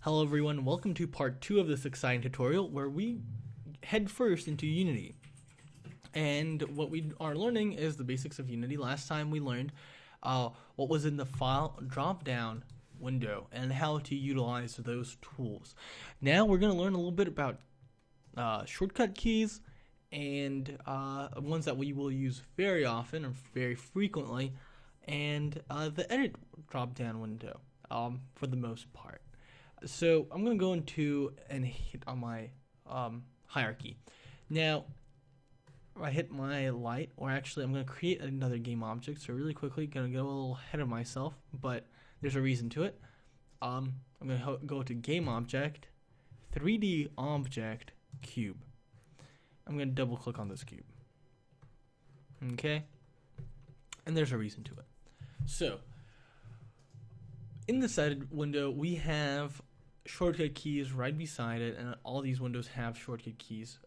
Hello everyone, welcome to part 2 of this exciting tutorial where we head first into Unity. And what we are learning is the basics of Unity. Last time we learned what was in the file drop-down window and how to utilize those tools. Now we're going to learn a little bit about shortcut keys and ones that we will use very often or very frequently, and the edit drop-down window for the most part. So I'm going to go into and hit on my hierarchy. Now, I hit my light, or actually I'm going to create another game object. So really quickly, going to go a little ahead of myself, but there's a reason to it. I'm going to go to game object, 3D object, cube. I'm going to double click on this cube. Okay? And there's a reason to it. So, in the edit window, we have shortcut keys right beside it, and all these windows have shortcut keys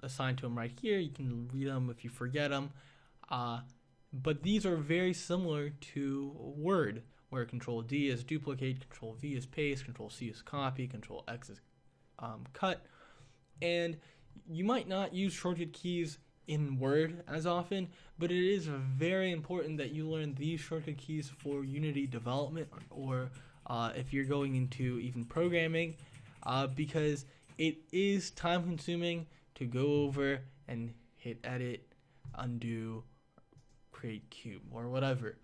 assigned to them right here. You can read them if you forget them, but these are very similar to Word, where Control D is duplicate, Control V is paste, Control C is copy, Control X is cut. And you might not use shortcut keys in Word as often, but it is very important that you learn these shortcut keys for Unity development, or if you're going into even programming, because it is time consuming to go over and hit edit, undo, create cube, or whatever.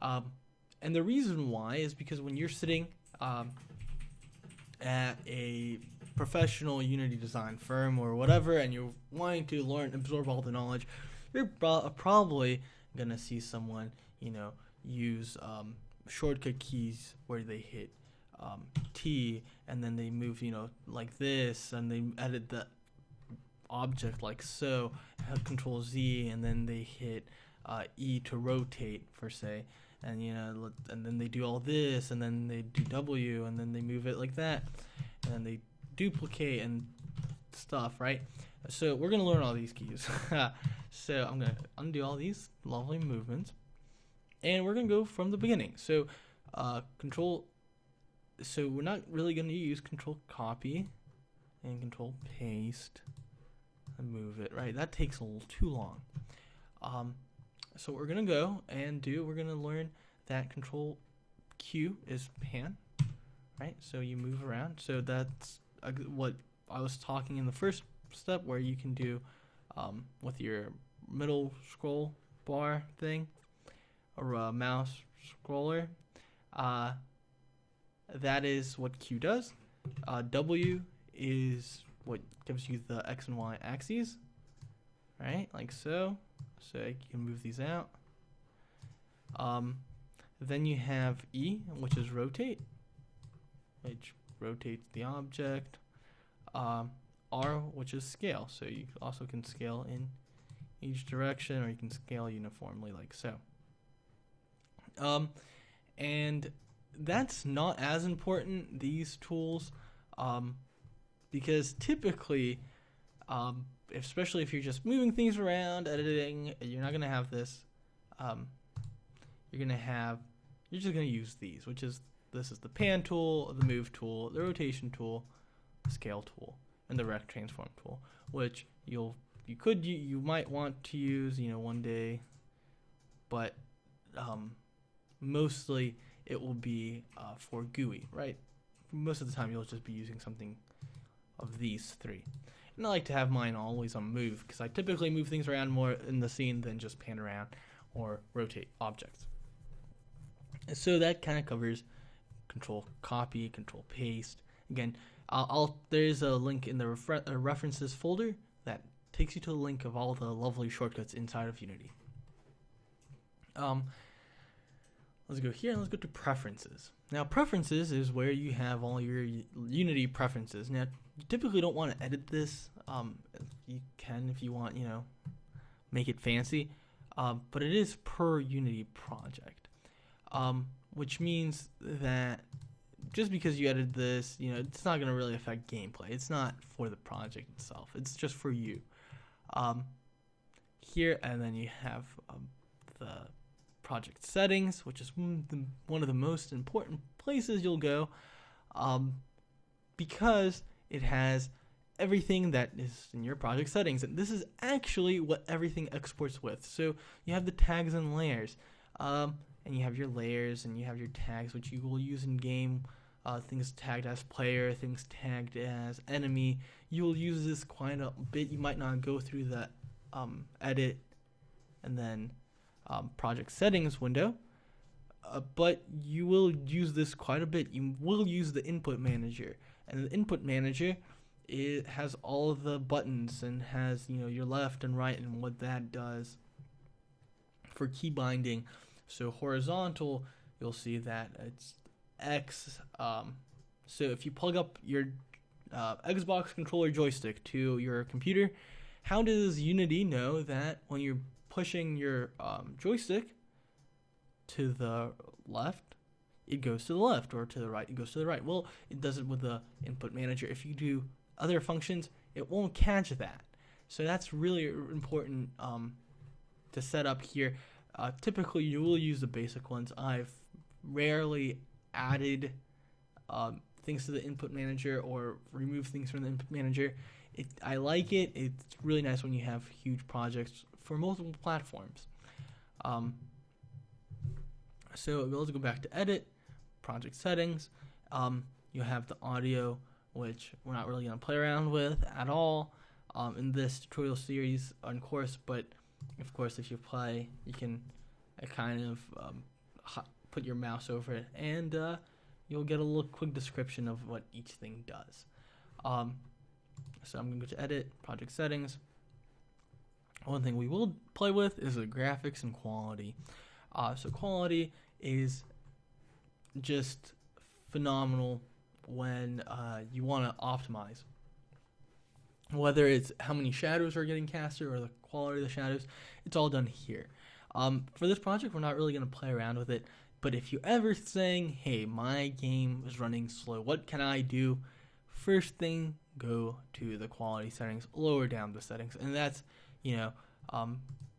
And the reason why is because when you're sitting at a professional Unity design firm or whatever, and you're wanting to learn, absorb all the knowledge, you're probably gonna see someone, use shortcut keys where they hit T and then they move, like this, and they edit the object like so, Control Z, and then they hit E to rotate, per se, and and then they do all this, and then they do W, and then they move it like that, and then they duplicate and stuff, right? So we're gonna learn all these keys. So I'm gonna undo all these lovely movements, and we're gonna go from the beginning. So so we're not really gonna use Control Copy and Control Paste and move it, right? That takes a little too long. So what we're gonna go and do, we're gonna learn that Control Q is pan, right? So you move around. So that's what I was talking in the first step, where you can do with your middle scroll bar thing, or a mouse scroller. That is what Q does. W is what gives you the X and Y axes, right? Like so. So you can move these out. Then you have E, which is rotate, which rotates the object. R, which is scale. So you also can scale in each direction, or you can scale uniformly like so. And that's not as important, these tools, because typically, especially if you're just moving things around, editing, you're not going to have this. You're just going to use these, this is the pan tool, the move tool, the rotation tool, the scale tool, and the rect transform tool, which you might want to use, one day, but mostly it will be for GUI, right? Most of the time you'll just be using something of these three. And I like to have mine always on move, because I typically move things around more in the scene than just pan around or rotate objects. And so that kind of covers Control Copy, Control Paste. Again, there's a link in the references folder that takes you to the link of all the lovely shortcuts inside of Unity. Let's go here and let's go to preferences. Now, preferences is where you have all your Unity preferences. Now, you typically don't want to edit this. You can if you want, make it fancy. But it is per Unity project, which means that just because you edited this, it's not going to really affect gameplay. It's not for the project itself. It's just for you. Here, and then you have the project settings, which is one of the most important places you'll go. because it has everything that is in your project settings. And this is actually what everything exports with. So you have the tags and layers, and you have your layers and you have your tags, which you will use in game. Things tagged as player, things tagged as enemy. You will use this quite a bit. You might not go through the edit and then project settings window, but you will use this quite a bit. You will use the input manager, and the input manager, it has all of the buttons and has your left and right and what that does for key binding. So horizontal, you'll see that it's X. So if you plug up your Xbox controller joystick to your computer, how does Unity know that when you're pushing your joystick to the left, it goes to the left, or to the right, it goes to the right? Well, it does it with the input manager. If you do other functions, it won't catch that. So that's really important to set up here. Typically, you will use the basic ones. I've rarely added things to the input manager or remove things from the input manager. I like it. It's really nice when you have huge projects for multiple platforms. So let's go back to edit, project settings. You have the audio, which we're not really going to play around with at all in this tutorial series on course, but of course if you play, you can kind of put your mouse over it, and you'll get a little quick description of what each thing does. So I'm going to go to edit, project settings. One thing we will play with is the graphics and quality. So quality is just phenomenal when you want to optimize. Whether it's how many shadows are getting casted or the quality of the shadows, it's all done here. For this project, we're not really going to play around with it, but if you're ever saying, hey, my game is running slow, what can I do? First thing, go to the quality settings, lower down the settings, and that's,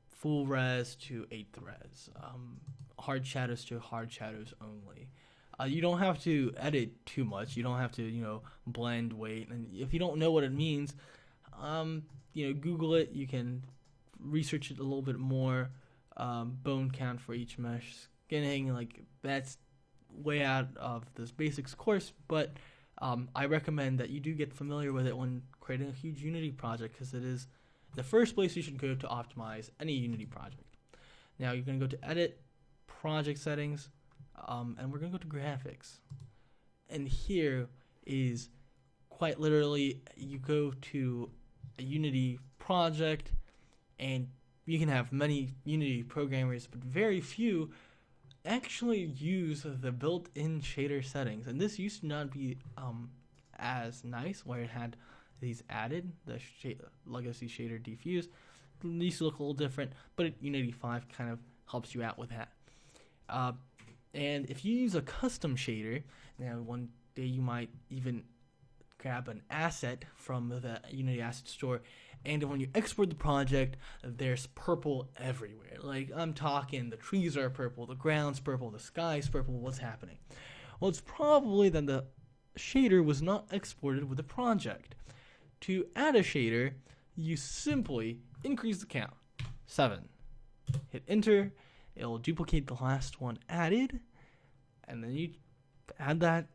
full res to 8th res, hard shadows to hard shadows only. You don't have to edit too much. You don't have to, blend, weight. And if you don't know what it means, Google it. You can research it a little bit more. Bone count for each mesh. Skinning, that's way out of this basics course. But I recommend that you do get familiar with it when creating a huge Unity project, because it is the first place you should go to optimize any Unity project. Now you're going to go to edit, project settings, and we're going to go to graphics. And here is quite literally, you go to a Unity project, and you can have many Unity programmers, but very few actually use the built-in shader settings. And this used to not be as nice, where it had these added, the legacy shader diffuse. It used to look a little different, but Unity 5 kind of helps you out with that. And if you use a custom shader, now one day you might even grab an asset from the Unity Asset Store, and when you export the project, there's purple everywhere. I'm talking, the trees are purple, the ground's purple, the sky's purple. What's happening? Well, it's probably that the shader was not exported with the project. To add a shader, you simply increase the count, 7. Hit enter. It'll duplicate the last one added, and then you add that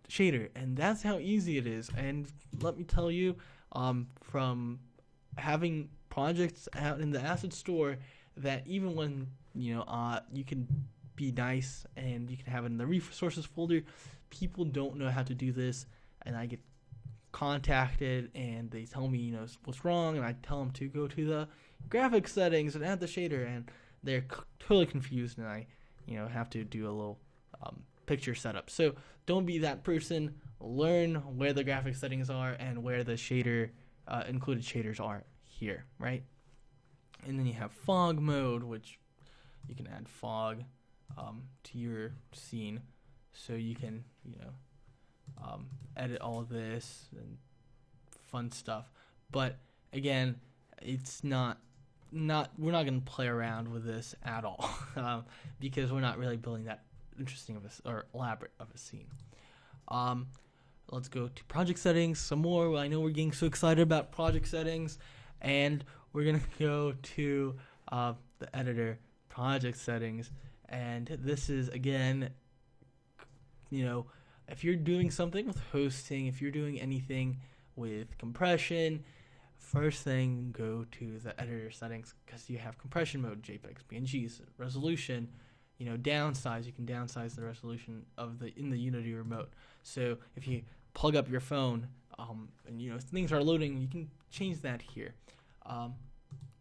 shader, and that's how easy it is. And let me tell you, from having projects out in the asset store, that even when you can be nice and you can have it in the resources folder, people don't know how to do this, and I get contacted and they tell me what's wrong, and I tell them to go to the graphics settings and add the shader, and they're totally confused, and I have to do a little picture setup. So don't be that person. Learn where the graphics settings are and where the shader included shaders are here, right? And then you have fog mode, which you can add fog to your scene, so you can edit all of this and fun stuff. But again, it's not we're not going to play around with this at all because we're not really building that interesting of or elaborate of a scene. Let's go to project settings some more. I know we're getting so excited about project settings, and we're going to go to the editor project settings. And this is, again, if you're doing something with hosting, if you're doing anything with compression, first thing, go to the editor settings, because you have compression mode, JPEGs, PNGs, resolution, downsize. You can downsize the resolution in the Unity remote. So if you plug up your phone, and things are loading, you can change that here.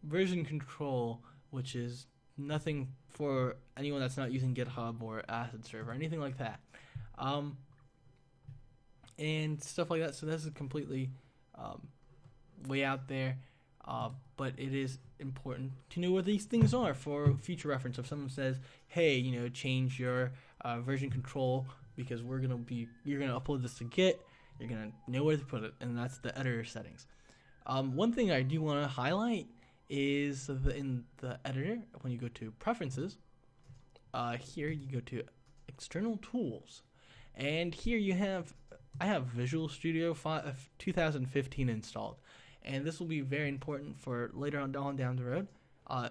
Version control, which is nothing for anyone that's not using GitHub or Asset Server or anything like that, and stuff like that. So this is completely way out there, but it is important to know what these things are for future reference. If someone says, hey, change your version control because you're gonna upload this to Git, you're gonna know where to put it, and that's the editor settings. One thing I do want to highlight is in the editor, when you go to preferences, here you go to external tools, and here I have Visual Studio 2015 installed, and this will be very important for later on down the road.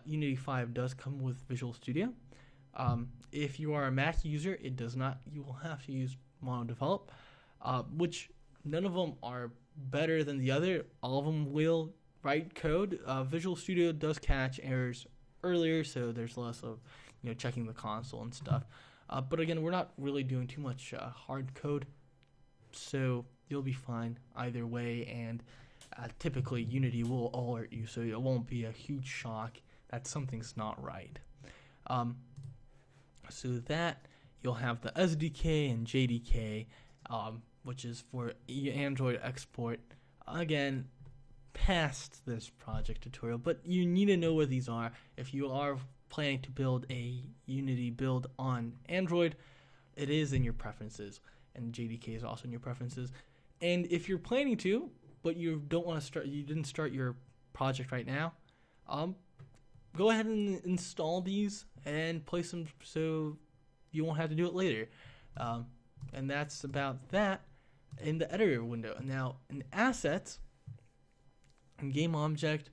Unity 5 does come with Visual Studio. If you are a Mac user, it does not. You will have to use MonoDevelop, which none of them are better than the other. All of them will write code. Visual Studio does catch errors earlier, so there's less of checking the console and stuff. But again, we're not really doing too much hard code, so you'll be fine either way. And typically Unity will alert you, so it won't be a huge shock that something's not right. So that you'll have the SDK and JDK, which is for Android export. Again, past this project tutorial, but you need to know what these are if you are planning to build a Unity build on Android. It is in your preferences, and JDK is also in your preferences. And if you're planning to, but you didn't start your project right now, go ahead and install these and place them so you won't have to do it later. And that's about that in the editor window. Now in assets and game object,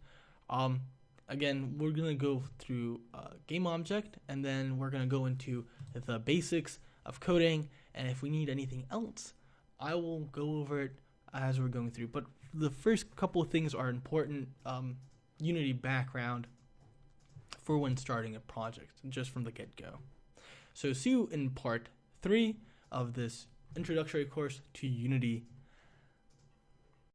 again, we're gonna go through game object, and then we're gonna go into the basics of coding, and if we need anything else, I will go over it as we're going through. But the first couple of things are important. Unity background for when starting a project, just from the get-go. So see you in part 3 of this introductory course to Unity